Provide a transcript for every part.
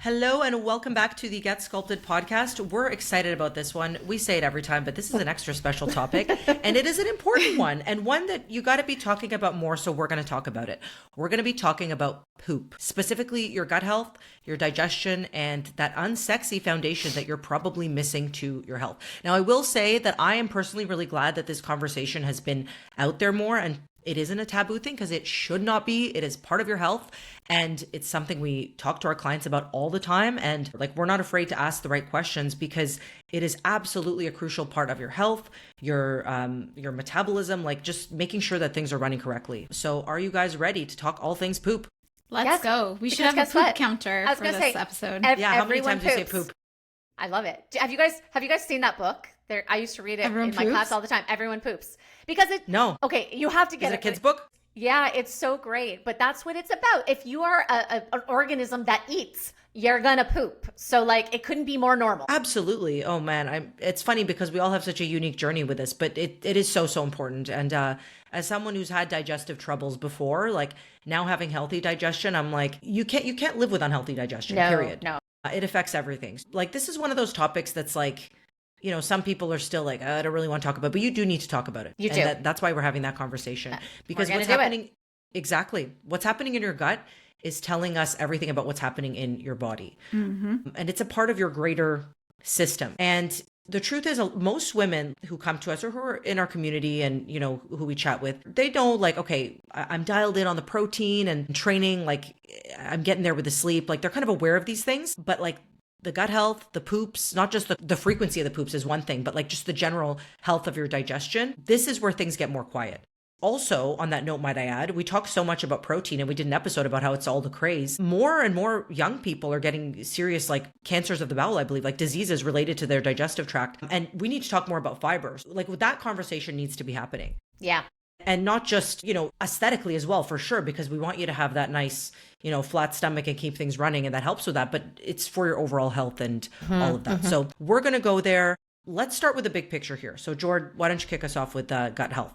Hello and welcome back to the Get Sculpted podcast. We're excited about this one. We say it every time, but this is an extra special topic and it is an important one and one that you got to be talking about more. So we're going to talk about it. We're going to be talking about poop, specifically your gut health, your digestion, and that unsexy foundation that you're probably missing to your health. Now, I will say that I am personally really glad that this conversation has been out there more, and it isn't a taboo thing because it should not be. It is part of your health and it's something we talk to our clients about all the time. And like, we're not afraid to ask the right questions because it is absolutely a crucial part of your health, your metabolism, like just making sure that things are running correctly. So are you guys ready to talk all things poop? Let's go. We should have a poop counter for this episode. Yeah, how many times do you say poop? I love it. Have you guys seen that book? I used to read it in my class all the time. Everyone poops. Because No. Okay, you have to get it. Is it a kid's book? Yeah, it's so great. But that's what it's about. If you are an organism that eats, you're gonna poop. So like, it couldn't be more normal. Absolutely. Oh man, it's funny because we all have such a unique journey with this, but it is so important. And as someone who's had digestive troubles before, like now having healthy digestion, I'm like, you can't live with unhealthy digestion. Period. No. It affects everything. Like this is one of those topics that's like, you know, some people are still like, I don't really want to talk about it, but you do need to talk about it. You do. That's why we're having that conversation. Because what's happening, exactly, what's happening in your gut is telling us everything about what's happening in your body. Mm-hmm. And it's a part of your greater system. And the truth is, most women who come to us or who are in our community and, you know, who we chat with, they know like, okay, I'm dialed in on the protein and training, like I'm getting there with the sleep. Like they're kind of aware of these things, but like the gut health, the poops, not just the frequency of the poops is one thing, but like just the general health of your digestion. This is where things get more quiet. Also, on that note, might I add, we talk so much about protein and we did an episode about how it's all the craze. More and more young people are getting serious like cancers of the bowel, I believe, like diseases related to their digestive tract. And we need to talk more about fibers. Like that conversation needs to be happening. Yeah. And not just, you know, aesthetically as well, for sure, because we want you to have that nice, you know, flat stomach and keep things running. And that helps with that. But it's for your overall health and all of that. So we're going to go there. Let's start with the big picture here. So, Jord, why don't you kick us off with gut health?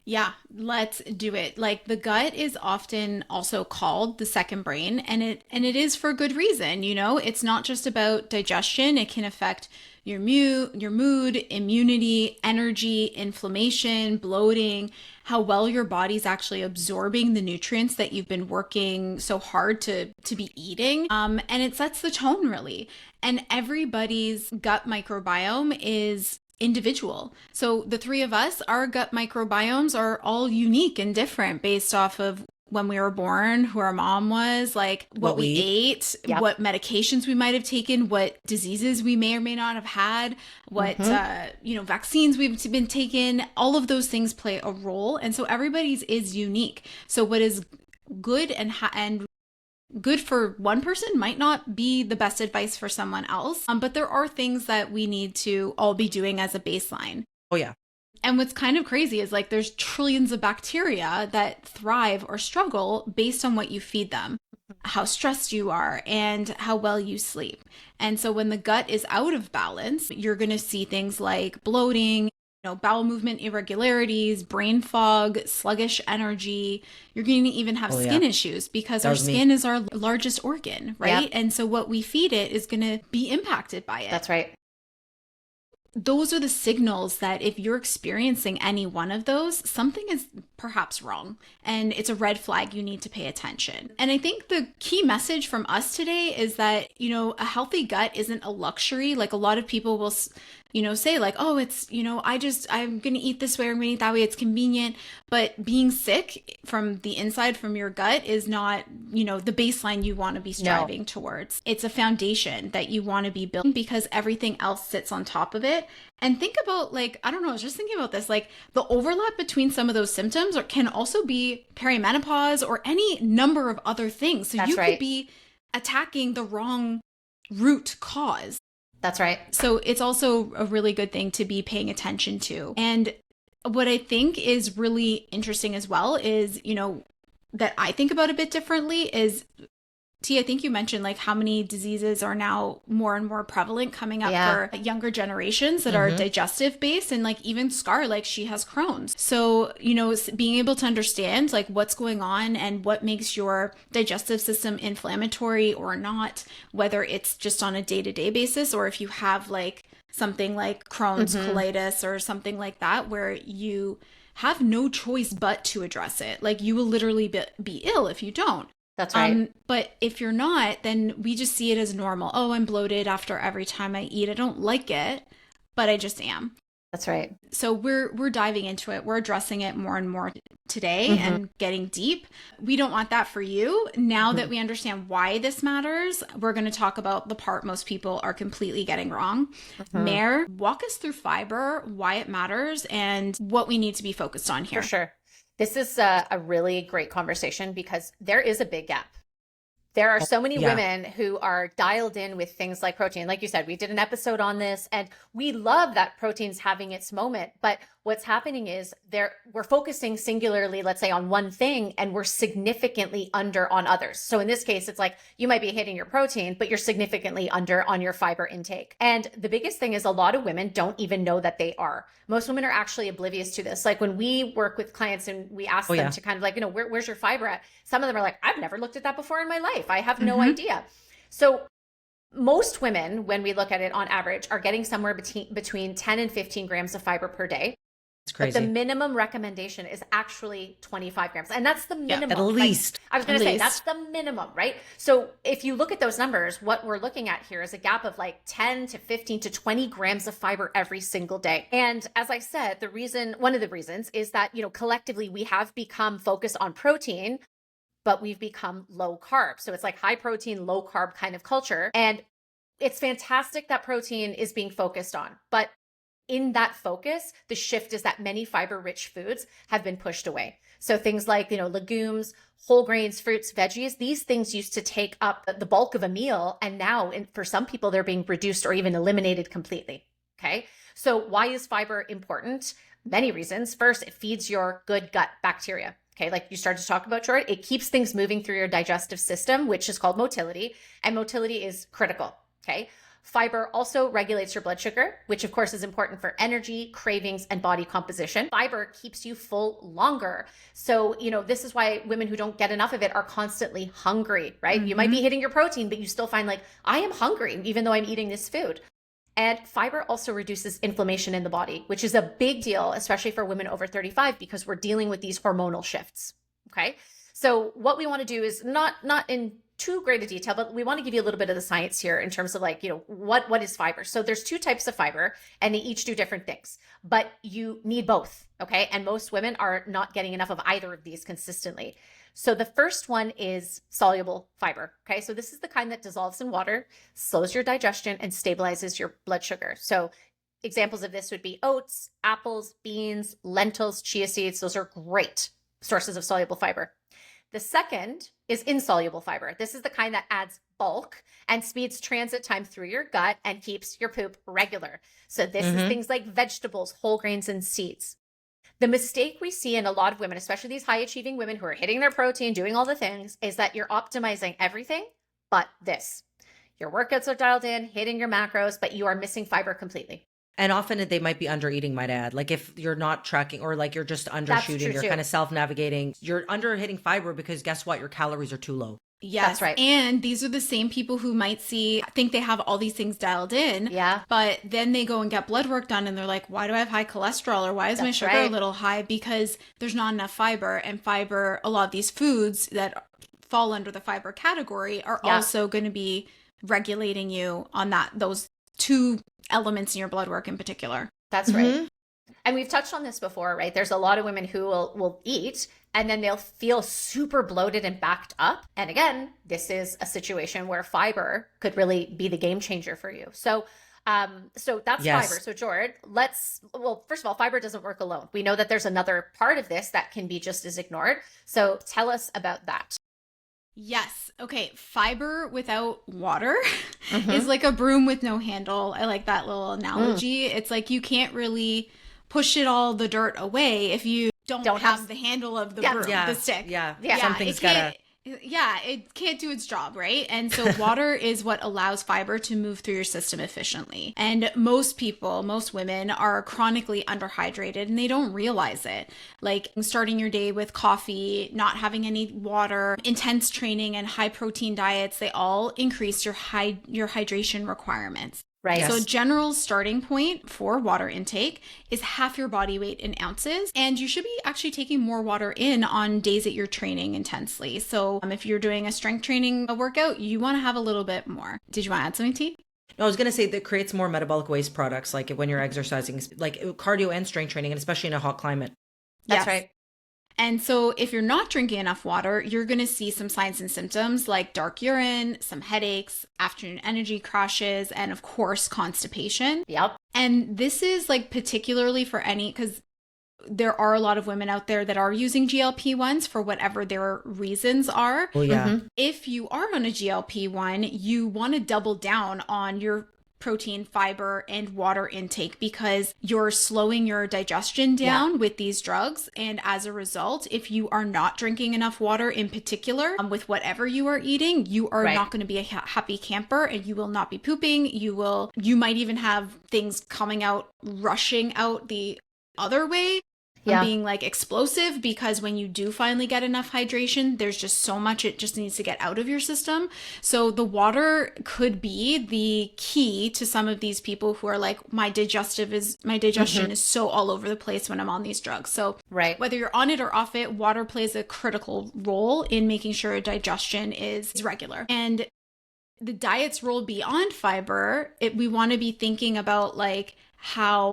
Yeah, let's do it. Like the gut is often also called the second brain, and it is for good reason. You know, it's not just about digestion. It can affect your mood, immunity, energy, inflammation, bloating, how well your body's actually absorbing the nutrients that you've been working so hard to be eating. And it sets the tone really. And everybody's gut microbiome is individual. So the three of us, our gut microbiomes are all unique and different based off of when we were born, who our mom was, like what we ate, what medications we might have taken, what diseases we may or may not have had, what, vaccines we've been taking. All of those things play a role. And so everybody's is unique. So what is good and good for one person might not be the best advice for someone else. But there are things that we need to all be doing as a baseline. Oh, yeah. And what's kind of crazy is like there's trillions of bacteria that thrive or struggle based on what you feed them, how stressed you are, and how well you sleep. And so when the gut is out of balance, you're going to see things like bloating, bowel movement irregularities, brain fog, sluggish energy. You're going to even have skin issues because our skin is our largest organ, right? Yep. And so what we feed it is going to be impacted by it. That's right. Those are the signals that if you're experiencing any one of those, something is perhaps wrong and it's a red flag. You need to pay attention. And I think the key message from us today is that, a healthy gut isn't a luxury. Like a lot of people will, say like, oh, it's, I'm going to eat this way, I'm going to eat that way. It's convenient. But being sick from the inside, from your gut is not, the baseline you want to be striving towards. It's a foundation that you want to be building because everything else sits on top of it. And think about I was just thinking about this, like the overlap between some of those symptoms can also be perimenopause or any number of other things. So you could be attacking the wrong root cause. That's right. So it's also a really good thing to be paying attention to. And what I think is really interesting as well is, that I think about a bit differently is T, I think you mentioned like how many diseases are now more and more prevalent coming up for younger generations that are digestive based, and like even Scar, like she has Crohn's. So, you know, being able to understand like what's going on and what makes your digestive system inflammatory or not, whether it's just on a day-to-day basis or if you have like something like Crohn's colitis or something like that, where you have no choice but to address it. Like you will literally be ill if you don't. That's right. But if you're not, then we just see it as normal. Oh, I'm bloated after every time I eat. I don't like it, but I just am. That's right. So we're diving into it. We're addressing it more and more today and getting deep. We don't want that for you. Now that we understand why this matters, we're going to talk about the part most people are completely getting wrong. Mare, walk us through fiber, why it matters, and what we need to be focused on here. For sure. This is a really great conversation because there is a big gap. There are so many women who are dialed in with things like protein. Like you said, we did an episode on this and we love that protein's having its moment. But what's happening is we're focusing singularly, let's say, on one thing, and we're significantly under on others. So in this case, it's like you might be hitting your protein, but you're significantly under on your fiber intake. And the biggest thing is a lot of women don't even know that they are. Most women are actually oblivious to this. Like when we work with clients and we ask them to kind of like, you know, where's your fiber at? Some of them are like, I've never looked at that before in my life. I have no idea. So most women, when we look at it on average, are getting somewhere between 10 and 15 grams of fiber per day. It's crazy. But the minimum recommendation is actually 25 grams. And that's the minimum. At least. Like, I was going to say, that's the minimum, right? So if you look at those numbers, what we're looking at here is a gap of like 10 to 15 to 20 grams of fiber every single day. And as I said, one of the reasons is that, you know, collectively we have become focused on protein, but we've become low carb. So it's like high protein, low carb kind of culture. And it's fantastic that protein is being focused on, but in that focus, the shift is that many fiber-rich foods have been pushed away. So things like, you know, legumes, whole grains, fruits, veggies, these things used to take up the bulk of a meal. And now for some people, they're being reduced or even eliminated completely. Okay. So why is fiber important? Many reasons. First, it feeds your good gut bacteria. Okay, like you started to talk about, Jordan, it keeps things moving through your digestive system, which is called motility. And motility is critical. Okay. Fiber also regulates your blood sugar, which of course is important for energy, cravings, and body composition. Fiber keeps you full longer. So, you know, this is why women who don't get enough of it are constantly hungry, right? You might be hitting your protein, but you still find like, I am hungry, even though I'm eating this food. And fiber also reduces inflammation in the body, which is a big deal, especially for women over 35, because we're dealing with these hormonal shifts. Okay. So what we want to do is not in too great a detail, but we want to give you a little bit of the science here in terms of like, you know, what is fiber? So there's two types of fiber and they each do different things, but you need both. Okay. And most women are not getting enough of either of these consistently. So the first one is soluble fiber. Okay. So this is the kind that dissolves in water, slows your digestion, and stabilizes your blood sugar. So examples of this would be oats, apples, beans, lentils, chia seeds. Those are great sources of soluble fiber. The second is insoluble fiber. This is the kind that adds bulk and speeds transit time through your gut and keeps your poop regular. So this is things like vegetables, whole grains, and seeds. The mistake we see in a lot of women, especially these high achieving women who are hitting their protein, doing all the things, is that you're optimizing everything but this. Your workouts are dialed in, hitting your macros, but you are missing fiber completely. And often they might be under eating, might add. Like if you're not tracking or like you're just undershooting, you're kind of self-navigating, you're under hitting fiber because guess what? Your calories are too low. Yes. That's right. And these are the same people who might think they have all these things dialed in. Yeah. But then they go and get blood work done and they're like, why do I have high cholesterol? Or why is my sugar a little high? Because there's not enough fiber. And fiber, a lot of these foods that fall under the fiber category are also going to be regulating you on those two elements in your blood work in particular. That's right. And we've touched on this before, right? There's a lot of women who will eat and then they'll feel super bloated and backed up. And again, this is a situation where fiber could really be the game changer for you. So that's fiber. So Jord, first of all, fiber doesn't work alone. We know that there's another part of this that can be just as ignored. So tell us about that. Yes. Okay. Fiber without water is like a broom with no handle. I like that little analogy. It's like you can't really push all the dirt away if you don't have the handle of the broom, the stick. Yeah. Something's gotta. Yeah, it can't do its job, right? And so water is what allows fiber to move through your system efficiently. And most people, most women are chronically underhydrated and they don't realize it. Like starting your day with coffee, not having any water, intense training and high protein diets, they all increase your hydration requirements. Right. So general starting point for water intake is half your body weight in ounces. And you should be actually taking more water in on days that you're training intensely. So if you're doing a strength training workout, you want to have a little bit more. Did you want to add something, T? No, I was going to say that creates more metabolic waste products, like when you're exercising, like cardio and strength training, and especially in a hot climate. That's right. And so if you're not drinking enough water, you're going to see some signs and symptoms like dark urine, some headaches, afternoon energy crashes, and of course, constipation. Yep. And this is like particularly for because there are a lot of women out there that are using GLP-1s for whatever their reasons are. Oh, yeah. Mm-hmm. If you are on a GLP-1, you want to double down on your protein, fiber, and water intake because you're slowing your digestion down with these drugs. And as a result, if you are not drinking enough water in particular, with whatever you are eating, you are not going to be a happy camper and you will not be pooping. You might even have things coming out, rushing out the other way. Being like explosive because when you do finally get enough hydration, there's just so much it just needs to get out of your system. So the water could be the key to some of these people who are like, my digestion is so all over the place when I'm on these drugs. So whether you're on it or off it, water plays a critical role in making sure digestion is regular. And the diet's role beyond fiber, we want to be thinking about like how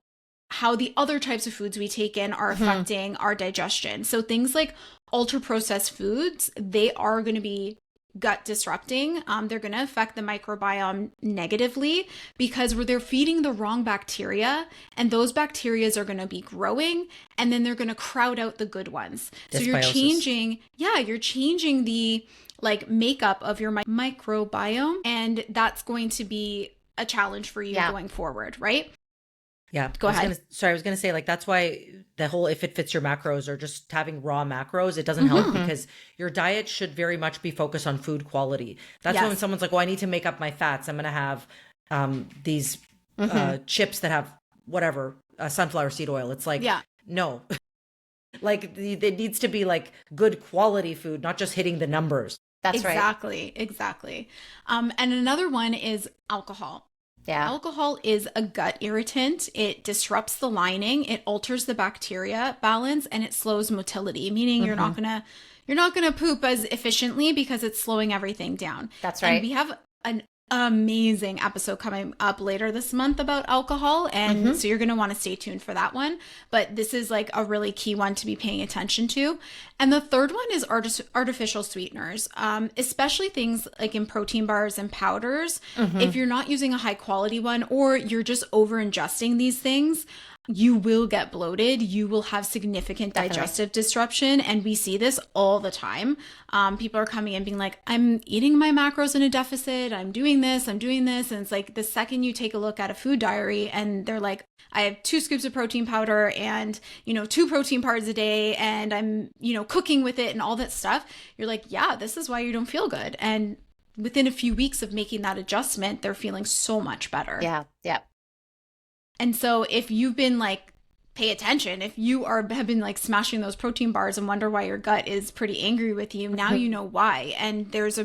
the other types of foods we take in are affecting our digestion. So things like ultra processed foods, they are going to be gut disrupting. They're going to affect the microbiome negatively because they're feeding the wrong bacteria, and those bacteria are going to be growing and then they're going to crowd out the good ones. So you're changing the like makeup of your microbiome, and that's going to be a challenge for you going forward, right? Yeah. Go ahead. I was going to say, like, that's why the whole, if it fits your macros or just having raw macros, it doesn't help because your diet should very much be focused on food quality. That's when someone's like, well, I need to make up my fats. I'm going to have these chips that have whatever, sunflower seed oil. It's like, no, like it needs to be like good quality food, not just hitting the numbers. That's right. Exactly. And another one is alcohol. Yeah. Alcohol is a gut irritant. It disrupts the lining, it alters the bacteria balance, and it slows motility, meaning you're not gonna poop as efficiently because it's slowing everything down. That's right. And we have an amazing episode coming up later this month about alcohol, and so you're going to want to stay tuned for that one, but this is like a really key one to be paying attention to. And the third one is artificial sweeteners, especially things like in protein bars and powders. If you're not using a high quality one, or you're just over ingesting these things, you will get bloated. You will have significant digestive disruption. And we see this all the time. People are coming in being like, I'm eating my macros in a deficit. I'm doing this. And it's like the second you take a look at a food diary and they're like, I have 2 scoops of protein powder and, 2 protein bars a day, and I'm, cooking with it and all that stuff. You're like, yeah, this is why you don't feel good. And within a few weeks of making that adjustment, they're feeling so much better. Yeah. Yeah. And so if you've been like, pay attention, if you have been like smashing those protein bars and wonder why your gut is pretty angry with you, now you know why. And there's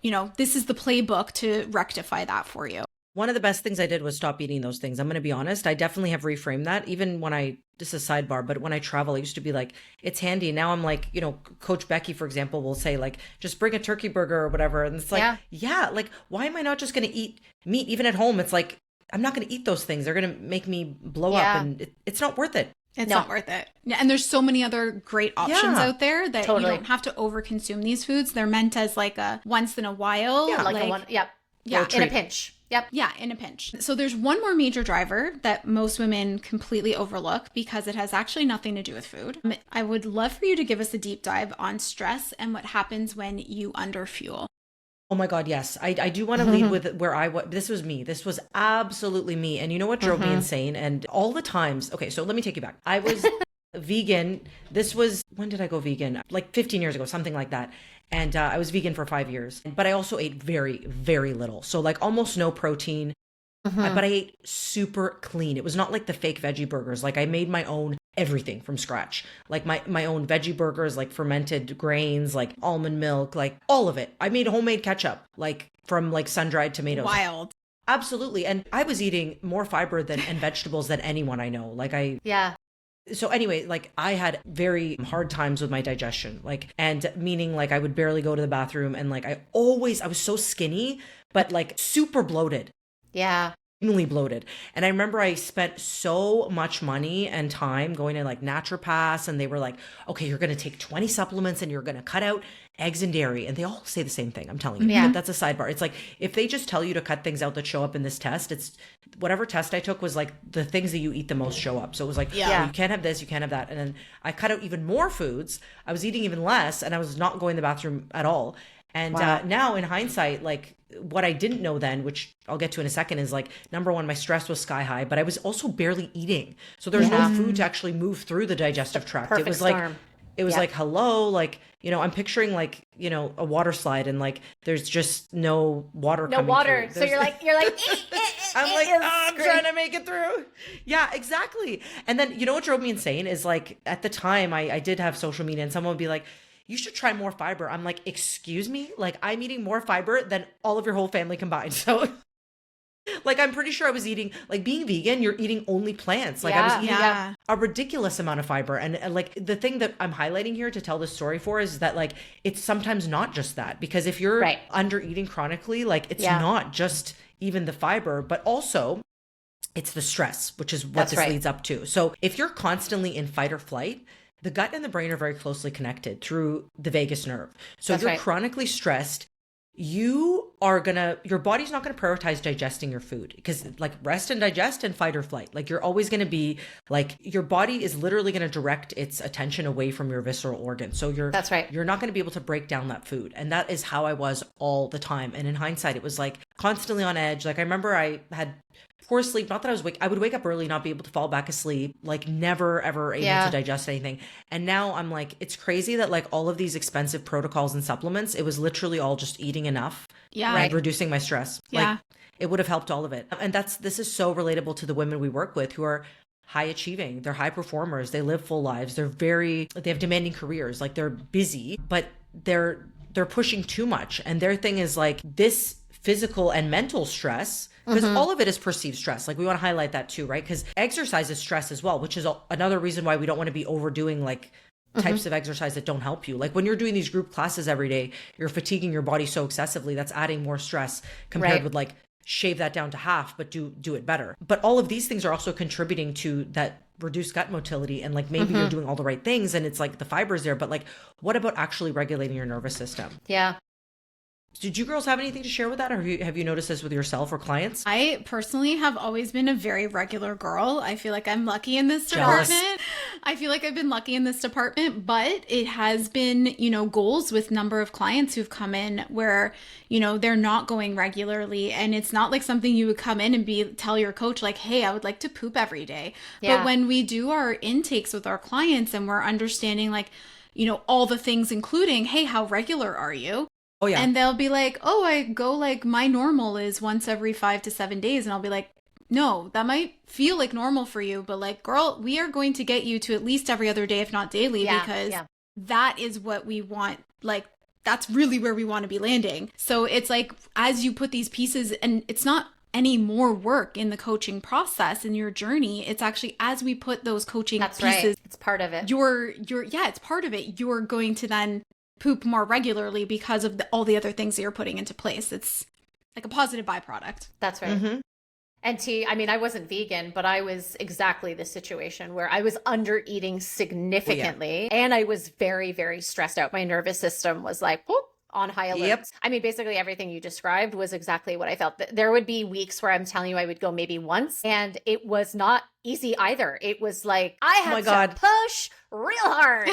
this is the playbook to rectify that for you. One of the best things I did was stop eating those things. I'm going to be honest. I definitely have reframed that. Even when just a sidebar, but when I travel, I used to be like, it's handy. Now I'm like, Coach Becky, for example, will say like, just bring a turkey burger or whatever. And it's like, like, why am I not just going to eat meat? Even at home, it's like, I'm not going to eat those things. They're going to make me blow up, and it's not worth it. It's not worth it. And there's so many other great options out there that you don't have to overconsume these foods. They're meant as like a once in a while. Yeah, like a one. Yep. Yeah, in a pinch. Yep. Yeah, in a pinch. So there's one more major driver that most women completely overlook because it has actually nothing to do with food. I would love for you to give us a deep dive on stress and what happens when you underfuel. Oh my God, yes. I do want to lead with where I was. This was me. This was absolutely me. And you know what drove me insane? And all the times, okay, so let me take you back. I was vegan. This was, when did I go vegan? Like 15 years ago, something like that. And I was vegan for 5 years, but I also ate very, very little. So like almost no protein, but I ate super clean. It was not like the fake veggie burgers. Like I made my own everything from scratch, like my own veggie burgers, like fermented grains, like almond milk, like all of it. I made homemade ketchup, like from like sun-dried tomatoes. Wild. Absolutely. And I was eating more fiber and vegetables than anyone I know. So anyway, like I had very hard times with my digestion, like, and meaning like I would barely go to the bathroom, and like I was so skinny, but like super bloated. Yeah. Extremely bloated. And I remember I spent so much money and time going to like naturopaths, and they were like, okay, you're going to take 20 supplements and you're going to cut out eggs and dairy. And they all say the same thing. I'm telling you. Yeah. That's a sidebar. It's like, if they just tell you to cut things out that show up in this test, it's whatever test I took was like the things that you eat the most show up. So it was like, Yeah. you can't have this, you can't have that. And then I cut out even more foods. I was eating even less, and I was not going to the bathroom at all. And now in hindsight, like what I didn't know then, which I'll get to in a second, is like, number one, my stress was sky high, but I was also barely eating. So there was no food to actually move through the digestive tract. Perfect It was storm. like, hello, like, you know, I'm picturing like, you know, a water slide, and like, there's just no water. No water. So you're like, I'm like, I'm trying to make it through. Yeah, exactly. And then, you know what drove me insane is like, at the time I did have social media, and someone would be like, you should try more fiber. I'm like, excuse me? Like, I'm eating more fiber than all of your whole family combined. So like, I'm pretty sure I was eating, like, being vegan, you're eating only plants. Like I was eating a ridiculous amount of fiber. And like, the thing that I'm highlighting here to tell this story for is that like, it's sometimes not just that, because if you're under eating chronically, like it's not just even the fiber, but also it's the stress, which is what this leads up to. So if you're constantly in fight or flight, the gut and the brain are very closely connected through the vagus nerve. So if you're chronically stressed, your body's not going to prioritize digesting your food, because like rest and digest and fight or flight, like you're always going to be like, your body is literally going to direct its attention away from your visceral organs. So you're not going to be able to break down that food. And that is how I was all the time. And in hindsight, it was like constantly on edge. Like I remember I had poor sleep. Not that I would wake up early, not be able to fall back asleep, like never, ever able to digest anything. And now I'm like, it's crazy that like all of these expensive protocols and supplements, it was literally all just eating enough and reducing my stress. Like it would have helped all of it. And this is so relatable to the women we work with who are high achieving. They're high performers. They live full lives. They have demanding careers. Like they're busy, but they're pushing too much. And their thing is like this physical and mental stress, because all of it is perceived stress. Like we want to highlight that too, right? Because exercise is stress as well, which is another reason why we don't want to be overdoing like types of exercise that don't help you. Like when you're doing these group classes every day, you're fatiguing your body so excessively, that's adding more stress compared with like shave that down to half, but do it better. But all of these things are also contributing to that reduced gut motility. And like maybe you're doing all the right things and it's like the fiber's there, but like what about actually regulating your nervous system? Yeah. Did you girls have anything to share with that? Or have you noticed this with yourself or clients? I personally have always been a very regular girl. I feel like I'm lucky in this Jealous. department. I feel like I've been lucky in this department, but it has been, goals with number of clients who've come in where, they're not going regularly. And it's not like something you would come in and tell your coach like, hey, I would like to poop every day. Yeah. But when we do our intakes with our clients and we're understanding like, all the things, including, hey, how regular are you? Oh, yeah. And they'll be like, oh, I go like my normal is once every 5 to 7 days. And I'll be like, no, that might feel like normal for you. But like, girl, we are going to get you to at least every other day, if not daily, because that is what we want. Like, that's really where we want to be landing. So it's like, as you put these pieces, and it's not any more work in the coaching process in your journey. It's actually, as we put those coaching pieces, right. It's part of it. It's part of it. You're going to then poop more regularly because of all the other things that you're putting into place. It's like a positive byproduct. That's right. And I wasn't vegan, but I was exactly the situation where I was under eating significantly and I was very, very stressed out. My nervous system was like, whoop, on high alert. Yep. Basically everything you described was exactly what I felt. There would be weeks where I'm telling you I would go maybe once, and it was not easy either. It was like, I had to push real hard.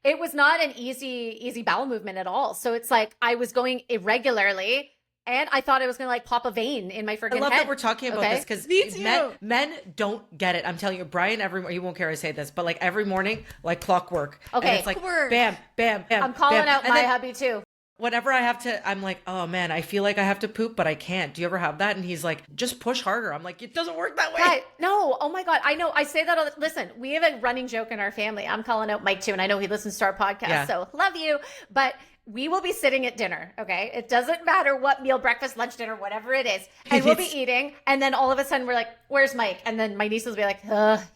It was not an easy bowel movement at all. So it's like I was going irregularly And I thought I was going to like pop a vein in my freaking head. I love that we're talking about this because Me too. men don't get it. I'm telling you, Brian, he won't care I say this, but like every morning, like clockwork. Okay. And it's like bam, bam, bam. I'm calling bam. out And my then hubby too. whenever I have to, I'm like, oh man, I feel like I have to poop, but I can't. Do you ever have that? And he's like, just push harder. I'm like, it doesn't work that way. Right. No. Oh my God. I know. I say that listen, we have a running joke in our family. I'm calling out Mike too. And I know he listens to our podcast. So love you. But we will be sitting at dinner. Okay. It doesn't matter what meal, breakfast, lunch, dinner, whatever it is. And we'll be eating. And then all of a sudden we're like, where's Mike? And then my niece will be like,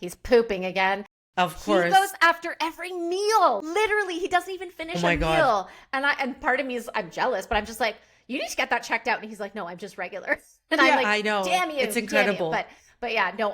he's pooping again. Of course. He goes after every meal. Literally, he doesn't even finish a meal. And part of me is, I'm jealous, but I'm just like, you need to get that checked out. And he's like, no, I'm just regular. And I'm like, I know. Damn you. It's incredible. But yeah, no,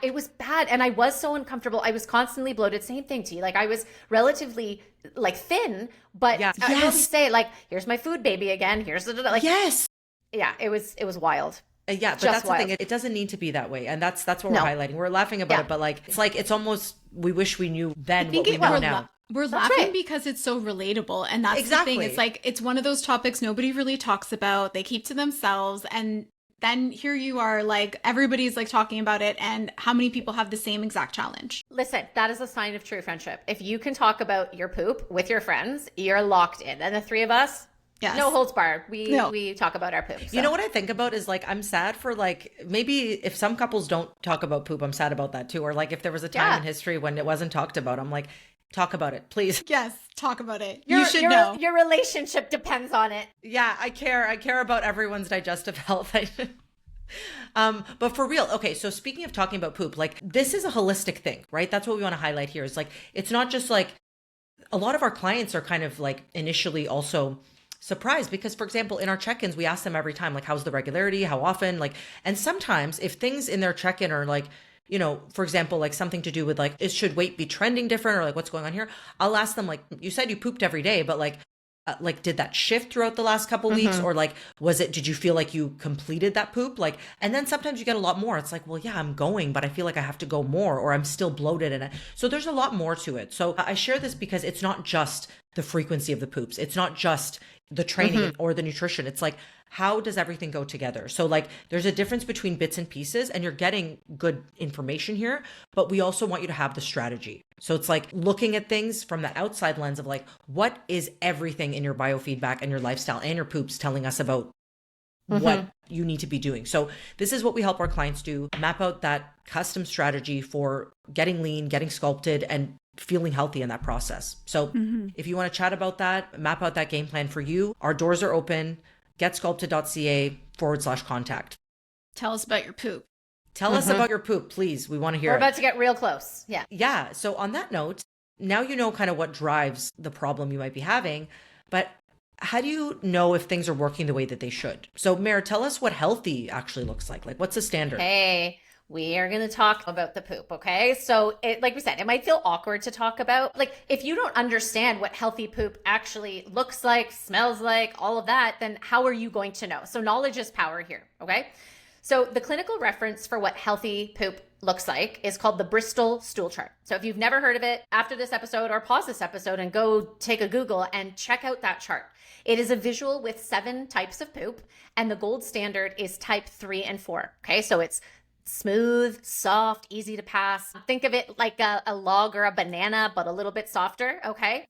it was bad. And I was so uncomfortable. I was constantly bloated. Same thing to you. Like I was relatively like thin, but I always say like, here's my food baby again. Here's the, like, yes. Yeah, it was wild. Yeah, but that's the thing. It doesn't need to be that way. And that's what we're highlighting. We're laughing about it, but like, it's almost, we wish we knew then what we know now. We're laughing because it's so relatable. And that's the thing. It's like, it's one of those topics nobody really talks about. They keep to themselves. And then here you are, like, everybody's like talking about it. And how many people have the same exact challenge? Listen, that is a sign of true friendship. If you can talk about your poop with your friends, you're locked in. And the three of us, no holds barred. We talk about our poop. So. You know what I think about is like, I'm sad for like, maybe if some couples don't talk about poop, I'm sad about that too. Or like if there was a time in history when it wasn't talked about, I'm like, talk about it, please. Yes, talk about it. You should know. Your relationship depends on it. Yeah, I care. I care about everyone's digestive health. But for real, okay, so speaking of talking about poop, like this is a holistic thing, right? That's what we want to highlight here. Is like, it's not just like, a lot of our clients are kind of like initially also surprised because, for example, in our check-ins, we ask them every time, like, how's the regularity? How often? Like, and sometimes if things in their check-in are like, you know, for example, like something to do with like, should weight be trending different or like what's going on here? I'll ask them like, you said you pooped every day, but like did that shift throughout the last couple weeks? Or like, did you feel like you completed that poop? Like, and then sometimes you get a lot more. It's like, well, yeah, I'm going, but I feel like I have to go more or I'm still bloated. And so there's a lot more to it. So I share this because it's not just the frequency of the poops. It's not just the training or the nutrition. It's like, how does everything go together? So like, there's a difference between bits and pieces and you're getting good information here, but we also want you to have the strategy. So it's like looking at things from the outside lens of like, what is everything in your biofeedback and your lifestyle and your poops telling us about what you need to be doing? So this is what we help our clients do, map out that custom strategy for getting lean, getting sculpted, and feeling healthy in that process. So if you want to chat about that, map out that game plan for you, our doors are open. getsculpted.ca/contact. Tell us about your poop. Tell us about your poop, please. We want to hear We're it. about to get real close. Yeah. Yeah. So on that note, now you know kind of what drives the problem you might be having, but how do you know if things are working the way that they should? So Mare, tell us what healthy actually looks like. Like, what's the standard? Hey, we are going to talk about the poop, okay? So like we said, it might feel awkward to talk about. Like if you don't understand what healthy poop actually looks like, smells like, all of that, then how are you going to know? So knowledge is power here, okay? So the clinical reference for what healthy poop looks like is called the Bristol stool chart. So if you've never heard of it, after this episode or pause this episode and go take a Google and check out that chart. It is a visual with 7 types of poop and the gold standard is type 3 and 4, okay? So it's smooth, soft, easy to pass. Think of it like a log or a banana, but a little bit softer, okay?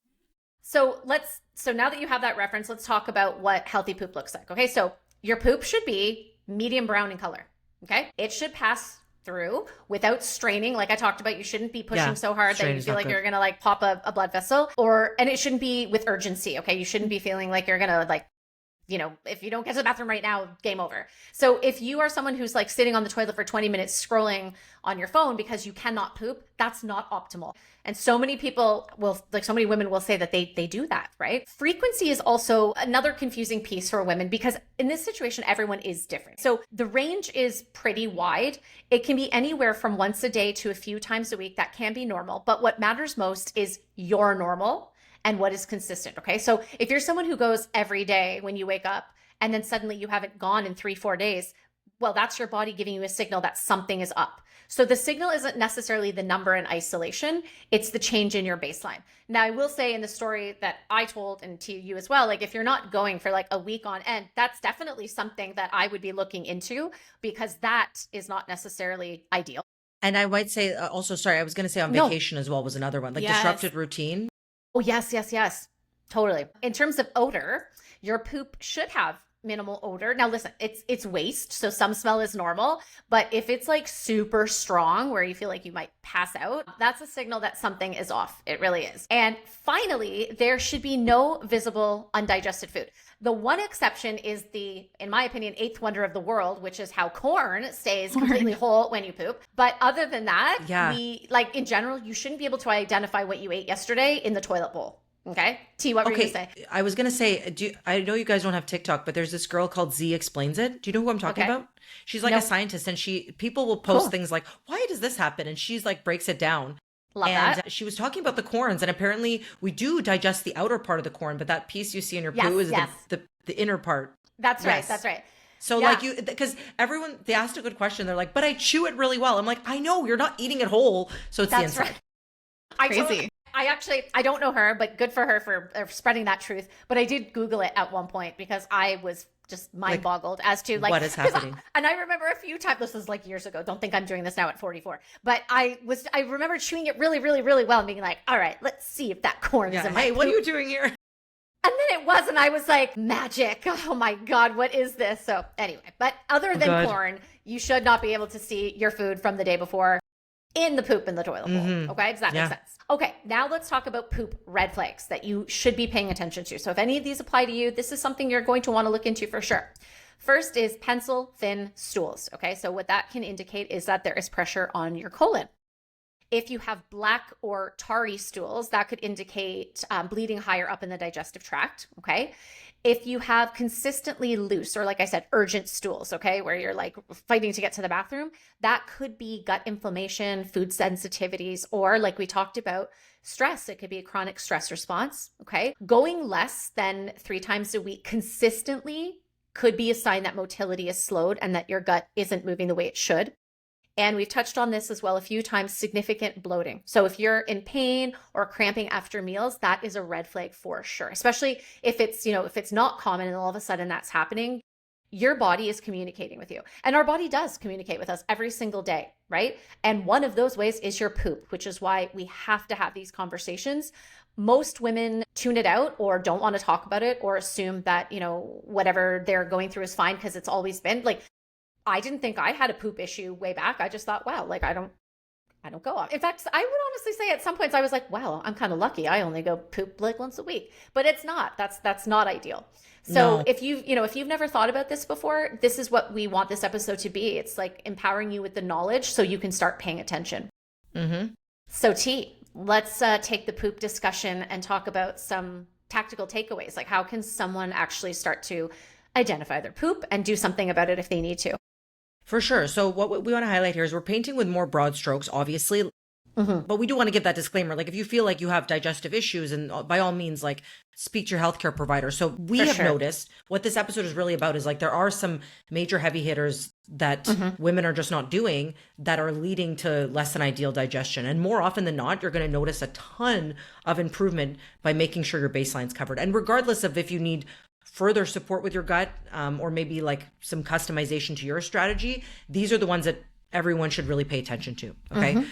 So now that you have that reference, let's talk about what healthy poop looks like, okay? So your poop should be medium brown in color, okay? It should pass through without straining. Like I talked about, you shouldn't be pushing so hard that you feel like you're gonna like pop a blood vessel, and it shouldn't be with urgency, okay? You shouldn't be feeling like you're gonna like, you know, if you don't get to the bathroom right now, game over. So if you are someone who's like sitting on the toilet for 20 minutes scrolling on your phone because you cannot poop, that's not optimal. And so many people so many women will say that they do that, right? Frequency is also another confusing piece for women because in this situation, everyone is different. So the range is pretty wide. It can be anywhere from once a day to a few times a week. That can be normal. But what matters most is your normal and what is consistent, okay? So if you're someone who goes every day when you wake up and then suddenly you haven't gone in 3-4 days, well, that's your body giving you a signal that something is up. So the signal isn't necessarily the number in isolation, it's the change in your baseline. Now, I will say in the story that I told, and to you as well, like if you're not going for like a week on end, that's definitely something that I would be looking into, because that is not necessarily ideal. And I might say also, sorry, I was going to say on vacation as well was another one, like disrupted routine. Oh, yes. Totally. In terms of odor, your poop should have minimal odor. Now listen, it's waste, so some smell is normal, but if it's like super strong where you feel like you might pass out, that's a signal that something is off. It really is. And finally, there should be no visible undigested food. The one exception is the, in my opinion, eighth wonder of the world, which is how corn stays completely whole when you poop. But other than that, we, like in general, you shouldn't be able to identify what you ate yesterday in the toilet bowl. Okay. T, what were you going to say? I was going to say, I know you guys don't have TikTok, but there's this girl called Z Explains It. Do you know who I'm talking about? She's like a scientist, and people will post things like, why does this happen? And she's like, breaks it down. Love that. She was talking about the corns, and apparently we do digest the outer part of the corn, but that piece you see in your poo is the inner part. That's right. That's right. So because everyone, they asked a good question. They're like, but I chew it really well. I'm like, I know, you're not eating it whole. So it's the inside. Right. Crazy. I don't know her, but good for her for spreading that truth. But I did Google it at one point because I was just mind boggled as to like what is happening. And I remember a few times, this was like years ago. Don't think I'm doing this now at 44. But I remember chewing it really, really, really well and being like, all right, let's see if that corn is in my poop. What are you doing here? And then it was, and I was like, magic. Oh my God, what is this? So anyway, but other than corn, you should not be able to see your food from the day before in the poop in the toilet bowl. Okay, does that make sense? Okay, now let's talk about poop red flags that you should be paying attention to. So if any of these apply to you, this is something you're going to want to look into for sure. First is pencil thin stools. Okay, so what that can indicate is that there is pressure on your colon. If you have black or tarry stools, that could indicate bleeding higher up in the digestive tract. Okay. If you have consistently loose, or like I said, urgent stools, okay, where you're like fighting to get to the bathroom, that could be gut inflammation, food sensitivities, or like we talked about, stress. It could be a chronic stress response, okay? Going less than 3 times a week consistently could be a sign that motility is slowed and that your gut isn't moving the way it should. And we've touched on this as well a few times, significant bloating. So if you're in pain or cramping after meals, that is a red flag for sure, especially if it's, if it's not common and all of a sudden that's happening. Your body is communicating with you. And our body does communicate with us every single day, right? And one of those ways is your poop, which is why we have to have these conversations. Most women tune it out or don't want to talk about it or assume that, whatever they're going through is fine because it's always been like, I didn't think I had a poop issue way back. I just thought, wow, like I don't go off. In fact, I would honestly say at some points I was like, wow, I'm kind of lucky. I only go poop like once a week, but it's not. That's not ideal. So if you've never thought about this before, this is what we want this episode to be. It's like empowering you with the knowledge so you can start paying attention. Mm-hmm. So T, let's take the poop discussion and talk about some tactical takeaways. Like how can someone actually start to identify their poop and do something about it if they need to? For sure. So what we want to highlight here is we're painting with more broad strokes, obviously, but we do want to give that disclaimer. Like if you feel like you have digestive issues, and by all means, like speak to your healthcare provider. So we have noticed what this episode is really about is like there are some major heavy hitters that women are just not doing that are leading to less than ideal digestion. And more often than not, you're going to notice a ton of improvement by making sure your baseline's covered. And regardless of if you need further support with your gut, or maybe like some customization to your strategy, these are the ones that everyone should really pay attention to. Okay.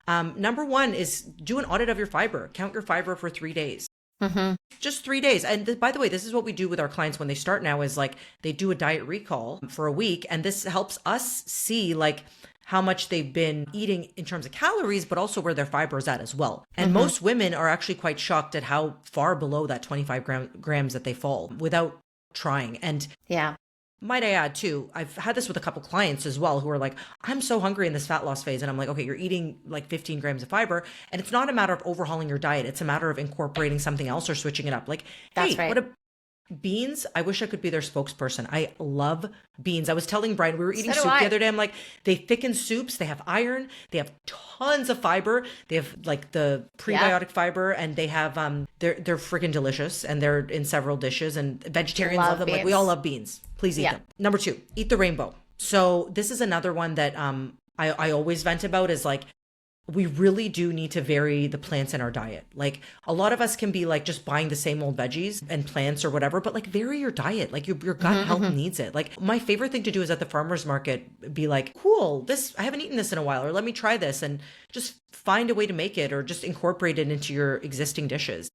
Number 1 is do an audit of your fiber. Count your fiber for 3 days. Just 3 days. And by the way, this is what we do with our clients when they start now is like they do a diet recall for a week. And this helps us see like how much they've been eating in terms of calories, but also where their fiber is at as well. And most women are actually quite shocked at how far below that 25 grams that they fall without trying. And might I add too, I've had this with a couple clients as well who are like, I'm so hungry in this fat loss phase. And I'm like, okay, you're eating like 15 grams of fiber. And it's not a matter of overhauling your diet. It's a matter of incorporating something else or switching it up. Like, beans, I wish I could be their spokesperson. I love beans. I was telling Brian, we were eating soup the other day. I'm like, they thicken soups. They have iron. They have tons of fiber. They have like the prebiotic fiber, and they have, they're freaking delicious, and they're in several dishes, and vegetarians love them. Beans. Like we all love beans. Please eat them. Number 2, eat the rainbow. So this is another one that I always vent about is like, we really do need to vary the plants in our diet. Like a lot of us can be like just buying the same old veggies and plants or whatever, but like vary your diet. Like your gut health needs it. Like my favorite thing to do is at the farmer's market, be like, cool, I haven't eaten this in a while, or let me try this, and just find a way to make it or just incorporate it into your existing dishes.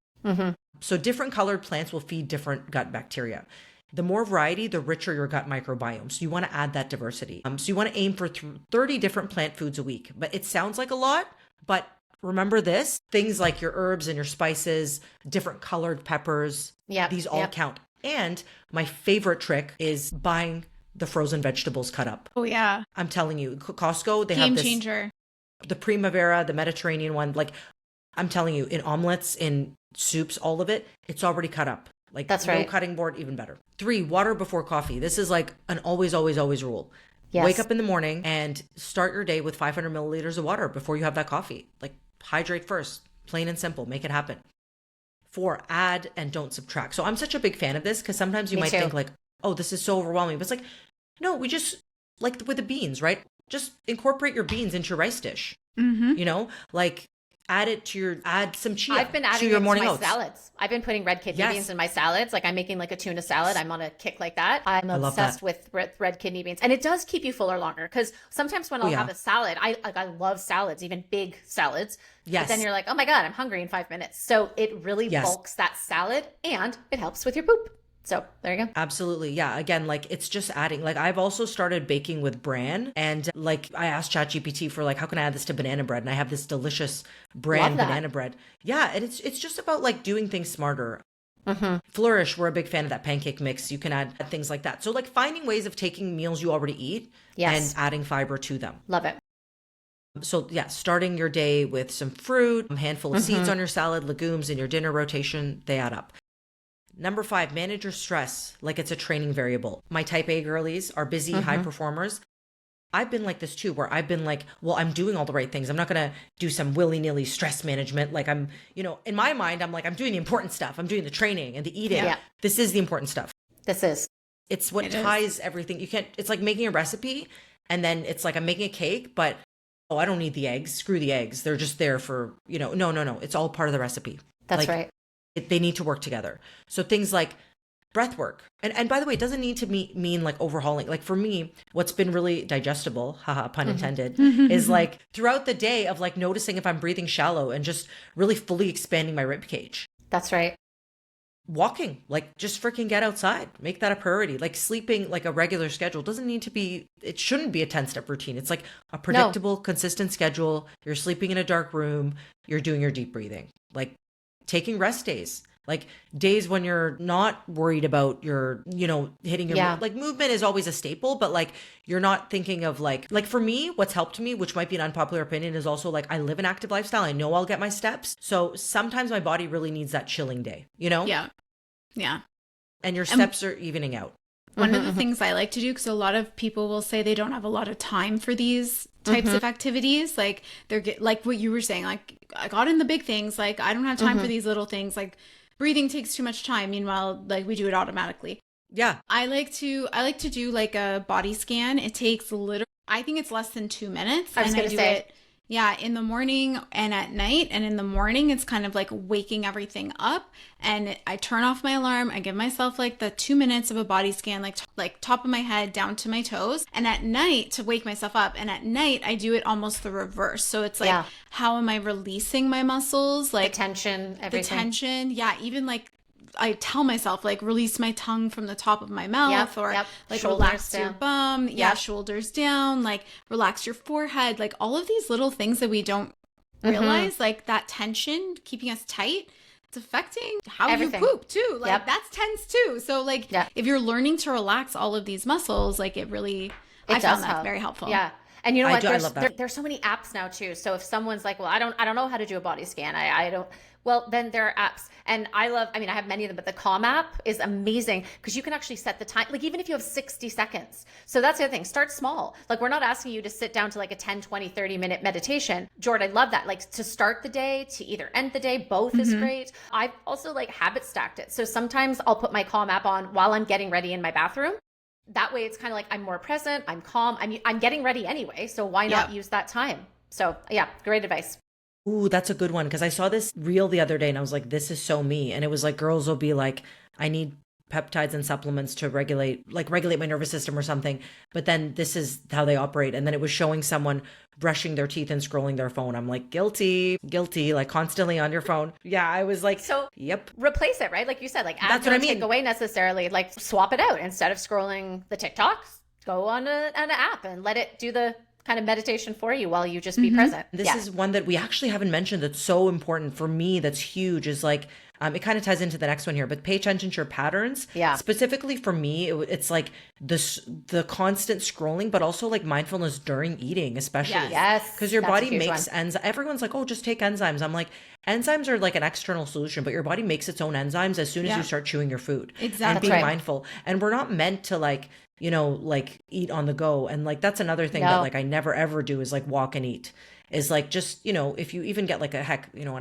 So different colored plants will feed different gut bacteria. The more variety, the richer your gut microbiome. So you want to add that diversity. So you want to aim for 30 different plant foods a week. But it sounds like a lot, but remember this, things like your herbs and your spices, different colored peppers, these all count. And my favorite trick is buying the frozen vegetables cut up. Oh, yeah. I'm telling you, Costco, they Game have this. changer. The Primavera, the Mediterranean one. Like, I'm telling you, in omelets, in soups, all of it, it's already cut up. Like, that's no right. cutting board, even better. 3, water before coffee. This is like an always, always, always rule. Yes. Wake up in the morning and start your day with 500 milliliters of water before you have that coffee. Like, hydrate first, plain and simple, make it happen. 4, add and don't subtract. So I'm such a big fan of this because sometimes you might think like, oh, this is so overwhelming. But it's like, no, we just, like with the beans, right? Just incorporate your beans into your rice dish. You know, like add some chia. I've been adding to your it morning to my oats. salads. I've been putting red kidney beans in my salads. Like I'm making like a tuna salad. I'm on a kick like that. I'm obsessed with red kidney beans, and it does keep you fuller longer. Because sometimes when I'll have a salad, I love salads, even big salads. Yes. But then you're like, oh my god, I'm hungry in 5 minutes. So it really bulks that salad, and it helps with your poop. So there you go. Absolutely. Yeah. Again, like it's just adding, like I've also started baking with bran, and like I asked ChatGPT for like, how can I add this to banana bread? And I have this delicious bran banana bread. Yeah. And it's just about like doing things smarter. Flourish, we're a big fan of that pancake mix. You can add things like that. So like finding ways of taking meals you already eat and adding fiber to them. Love it. So yeah, starting your day with some fruit, a handful of seeds on your salad, legumes in your dinner rotation, they add up. Number 5, manage your stress like it's a training variable. My type A girlies are busy, high performers. I've been like this too, where I've been like, well, I'm doing all the right things. I'm not going to do some willy-nilly stress management. Like I'm, you know, in my mind, I'm like, I'm doing the important stuff. I'm doing the training and the eating. Yeah. This is the important stuff. It's what ties everything. You can't, it's like making a recipe and then it's like, I'm making a cake, but oh, I don't need the eggs. Screw the eggs. They're just there for, you know, no. It's all part of the recipe. That's right. They need to work together. So things like breath work. And by the way, it doesn't need to mean like overhauling. Like for me, what's been really digestible, haha, pun intended, is like throughout the day of like noticing if I'm breathing shallow and just really fully expanding my rib cage. That's right. Walking, like just freaking get outside, make that a priority. Like sleeping like a regular schedule doesn't need to be, it shouldn't be a 10-step routine. It's like a predictable, consistent schedule. You're sleeping in a dark room. You're doing your deep breathing, like taking rest days, like days when you're not worried about your, you know, hitting your, like movement is always a staple, but like you're not thinking of like for me, what's helped me, which might be an unpopular opinion, is also like I live an active lifestyle. I know I'll get my steps. So sometimes my body really needs that chilling day, you know? Yeah. Yeah. And your steps are evening out. One of the things I like to do, because a lot of people will say they don't have a lot of time for these types of activities. Like like what you were saying, like I got in the big things. Like I don't have time for these little things. Like breathing takes too much time. Meanwhile, like we do it automatically. Yeah. I like to do like a body scan. It takes I think it's less than 2 minutes. I was going to say it. Yeah, in the morning and at night. And in the morning, it's kind of like waking everything up. And I turn off my alarm. I give myself like the 2 minutes of a body scan, like top of my head down to my toes. And at night to wake myself up. And at night, I do it almost the reverse. So it's like, how am I releasing my muscles? Like the tension, everything. The tension. Yeah, even like I tell myself like release my tongue from the top of my mouth or like shoulders relax down. Your bum. Yeah, shoulders down, like relax your forehead, like all of these little things that we don't realize, like that tension keeping us tight. It's affecting how everything. You poop too. Like that's tense too. So like if you're learning to relax all of these muscles, like I found that very helpful. Yeah. And you know what? There's so many apps now too. So if someone's like, well, I don't know how to do a body scan. I don't. Well, then there are apps. And I have many of them, but the Calm app is amazing because you can actually set the time, like even if you have 60 seconds. So that's the other thing. Start small. Like we're not asking you to sit down to like a 10, 20, 30-minute meditation. Jordan, I love that. Like to start the day, to either end the day, both is great. I've also like habit stacked it. So sometimes I'll put my Calm app on while I'm getting ready in my bathroom. that way it's kind of like I'm more present, I'm calm, I'm getting ready anyway, so why not use that time? So yeah, great advice. Ooh, that's a good one, because I saw this reel the other day and I was like, this is so me. And it was like girls will be like, I need peptides and supplements to regulate my nervous system or something, but then this is how they operate. And then it was showing someone brushing their teeth and scrolling their phone. I'm like, guilty, like constantly on your phone. Yeah, I was like, so yep, replace it, right? Like you said, like that's what I mean. Take away necessarily, like swap it out. Instead of scrolling the TikToks, go on an app and let it do the kind of meditation for you while you just be present. This is one that we actually haven't mentioned that's so important for me, that's huge, is like, it kind of ties into the next one here, but pay attention to your patterns. Yeah. Specifically for me, it's like the constant scrolling, but also like mindfulness during eating, especially. Yes. Because your body makes enzymes. Everyone's like, oh, just take enzymes. I'm like, enzymes are like an external solution, but your body makes its own enzymes as soon as you start chewing your food. Exactly. And being mindful. And we're not meant to like, like eat on the go. And like, that's another thing that like I never ever do is like walk and eat. Is like, just, if you even get like an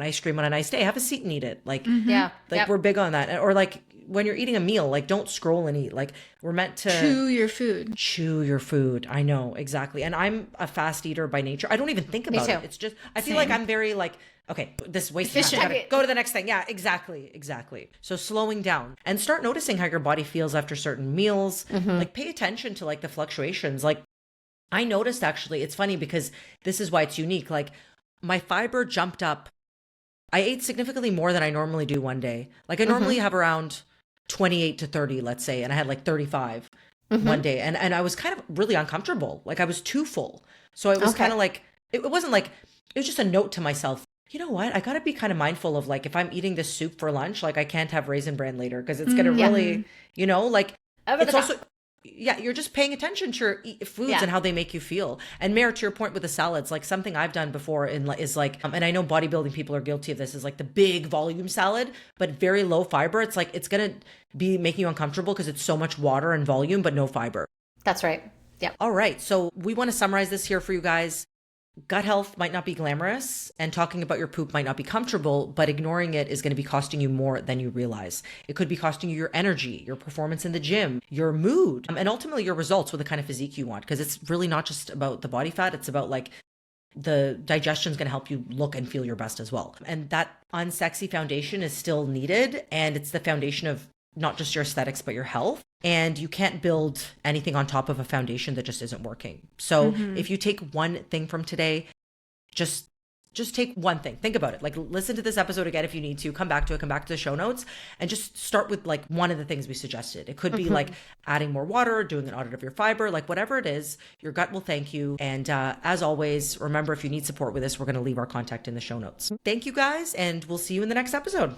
ice cream on a nice day, have a seat and eat it. Like, we're big on that. Or like when you're eating a meal, like don't scroll and eat. Like we're meant to chew your food. Chew your food. I know, exactly. And I'm a fast eater by nature. I don't even think about it. It's just, I feel like I'm very like, okay, this wasted time. Go to the next thing. Yeah, exactly. So slowing down and start noticing how your body feels after certain meals. Like pay attention to like the fluctuations. Like I noticed, actually, it's funny because this is why it's unique. Like my fiber jumped up. I ate significantly more than I normally do one day. Like I normally have around 28 to 30, let's say, and I had like 35 one day. And I was kind of really uncomfortable. Like I was too full. So it was kind of like, it wasn't like, it was just a note to myself. You know what? I got to be kind of mindful of like, if I'm eating this soup for lunch, like I can't have Raisin Bran later because it's going to really, like it's also... Yeah, you're just paying attention to your foods and how they make you feel. And Mare, to your point with the salads, like something I've done before is like, and I know bodybuilding people are guilty of this, is like the big volume salad, but very low fiber. It's like, it's going to be making you uncomfortable because it's so much water and volume, but no fiber. That's right. Yeah. All right. So we want to summarize this here for you guys. Gut health might not be glamorous and talking about your poop might not be comfortable, but ignoring it is going to be costing you more than you realize. It could be costing you your energy, your performance in the gym, your mood, and ultimately your results with the kind of physique you want. Because it's really not just about the body fat. It's about like the digestion is going to help you look and feel your best as well. And that unsexy foundation is still needed. And it's the foundation of not just your aesthetics, but your health. And you can't build anything on top of a foundation that just isn't working. So if you take one thing from today, just take one thing. Think about it. Like listen to this episode again if you need to. Come back to the show notes and just start with like one of the things we suggested. It could be like adding more water, doing an audit of your fiber, like whatever it is, your gut will thank you. And as always, remember, if you need support with this, we're going to leave our contact in the show notes. Thank you guys, and we'll see you in the next episode.